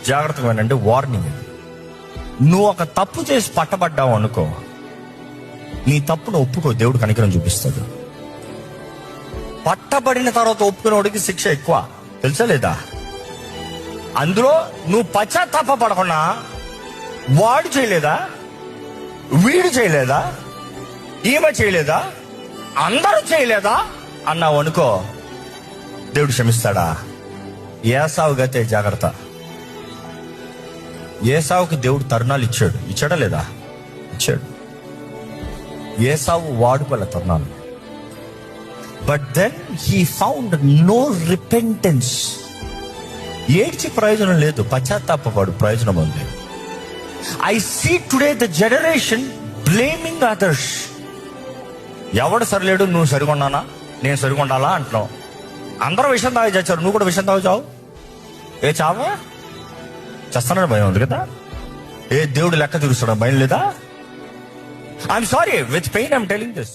జాగ్రత్తగా వినండి, వార్నింగ్. నువ్వు ఒక తప్పు చేసి పట్టబడ్డావు అనుకో, నీ తప్పును ఒప్పుకో, దేవుడు కనికరం చూపిస్తాడు. పట్టబడిన తర్వాత ఒప్పుకునేవాడికి శిక్ష ఎక్కువ, తెలుసా లేదా? అందులో నువ్వు పశ్చాత్తాప పడకుండా వాడు చేయలేదా, వీడు చేయలేదా, ఈమె చేయలేదా, అందరూ చేయలేదా అన్నావు అనుకో, దేవుడు క్షమిస్తాడా? ఏసావు గతే జాగ్రత్త. ఏసావుకి దేవుడు తరుణాలు ఇచ్చాడా లేదా? ఇచ్చాడు. ఏసావు వాడుకోలే తరుణాలు. But then he found no repentance. ఏడ్చి ప్రయోజనం లేదు, పశ్చాత్తాపడు ప్రయోజనం ఉంది. I see today the generation blaming others. ఎవడు సరిలేడు, నువ్వు సరికొన్నానా, నేను సరికొండాలా అంటున్నావు. అందరూ విషయం తాగి చచ్చారు, నువ్వు కూడా విషయం తాగు చావు. ఏ చావా? చేస్తానని భయం ఉంది కదా. ఏ దేవుడు లెక్క తీరుస్తాడు, భయం లేదా? I'm sorry, with pain I'm telling this.